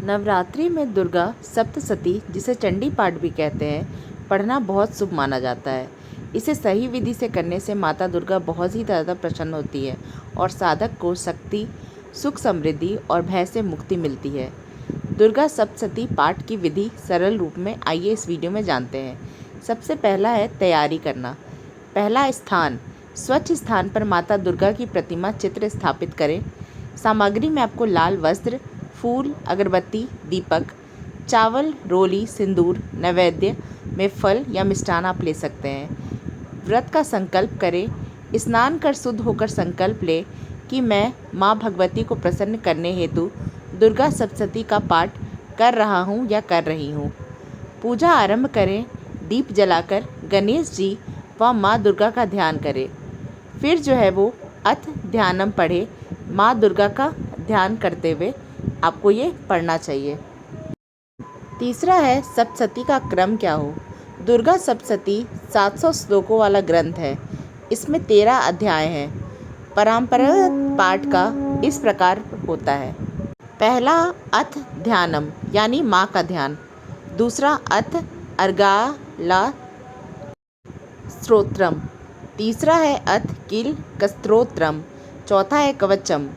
नवरात्रि में दुर्गा सप्तशती, जिसे चंडी पाठ भी कहते हैं, पढ़ना बहुत शुभ माना जाता है। इसे सही विधि से करने से माता दुर्गा बहुत ही ज़्यादा प्रसन्न होती है और साधक को शक्ति, सुख, समृद्धि और भय से मुक्ति मिलती है। दुर्गा सप्तशती पाठ की विधि सरल रूप में आइए इस वीडियो में जानते हैं। सबसे पहला है तैयारी करना। पहला स्थान, स्वच्छ स्थान पर माता दुर्गा की प्रतिमा चित्र स्थापित करें। सामग्री में आपको लाल वस्त्र, फूल, अगरबत्ती, दीपक, चावल, रोली, सिंदूर, नैवेद्य में फल या मिष्ठान आप ले सकते हैं। व्रत का संकल्प करें। स्नान कर शुद्ध होकर संकल्प लें कि मैं माँ भगवती को प्रसन्न करने हेतु दुर्गा सप्तशती का पाठ कर रहा हूँ या कर रही हूँ। पूजा आरंभ करें। दीप जलाकर गणेश जी व माँ दुर्गा का ध्यान करें। फिर जो है वो अथ ध्यानम पढ़े। माँ दुर्गा का ध्यान करते हुए आपको ये पढ़ना चाहिए। तीसरा है सप्तशती का क्रम क्या हो। दुर्गा सप्तशती 700 श्लोकों वाला ग्रंथ है। इसमें 13 अध्याय हैं। परंपरागत पाठ का इस प्रकार होता है। पहला अथ ध्यानम यानी माँ का ध्यान। दूसरा अथ अर्गाला स्तोत्रम। तीसरा है अथ किल कस्तोत्रम। चौथा है कवचम।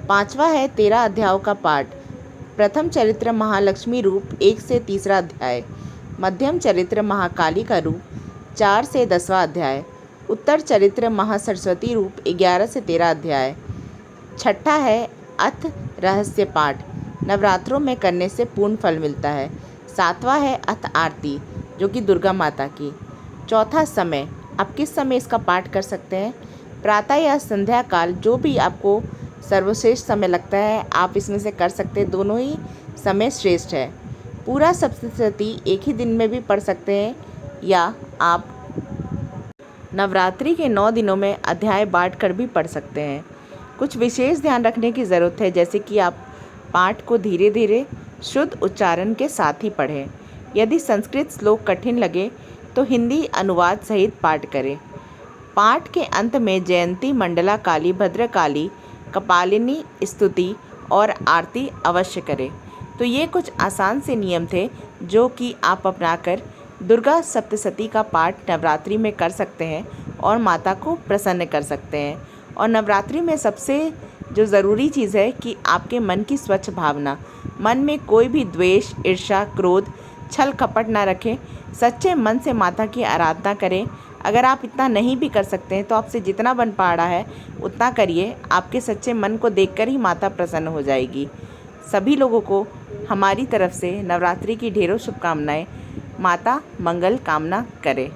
पांचवा है 13 अध्यायों का पाठ। प्रथम चरित्र महालक्ष्मी रूप 1 से 3रा अध्याय। मध्यम चरित्र महाकाली का रूप 4 से 10वां अध्याय। उत्तर चरित्र महासरस्वती रूप 11 से 13 अध्याय। छठा है अथ रहस्य पाठ। नवरात्रों में करने से पूर्ण फल मिलता है। सातवां है अथ आरती, जो कि दुर्गा माता की। चौथा समय, आप किस समय इसका पाठ कर सकते हैं। प्रातः या संध्या काल, जो भी आपको सर्वश्रेष्ठ समय लगता है आप इसमें से कर सकते हैं। दोनों ही समय श्रेष्ठ है। पूरा सप्तशती एक ही दिन में भी पढ़ सकते हैं या आप नवरात्रि के 9 दिनों में अध्याय बांट कर भी पढ़ सकते हैं। कुछ विशेष ध्यान रखने की ज़रूरत है, जैसे कि आप पाठ को धीरे धीरे शुद्ध उच्चारण के साथ ही पढ़ें। यदि संस्कृत श्लोक कठिन लगे तो हिंदी अनुवाद सहित पाठ करें। पाठ के अंत में जयंती, मंडला काली, भद्रकाली, कपालिनी स्तुति और आरती अवश्य करें। तो ये कुछ आसान से नियम थे जो कि आप अपनाकर दुर्गा सप्तशती का पाठ नवरात्रि में कर सकते हैं और माता को प्रसन्न कर सकते हैं। और नवरात्रि में सबसे जो ज़रूरी चीज़ है कि आपके मन की स्वच्छ भावना, मन में कोई भी द्वेष, ईर्ष्या, क्रोध, छल कपट ना रखें। सच्चे मन से माता की आराधना करें। अगर आप इतना नहीं भी कर सकते हैं तो आपसे जितना बन पा रहा है उतना करिए। आपके सच्चे मन को देखकर ही माता प्रसन्न हो जाएगी। सभी लोगों को हमारी तरफ से नवरात्रि की ढेरों शुभकामनाएं। माता मंगल कामना करे।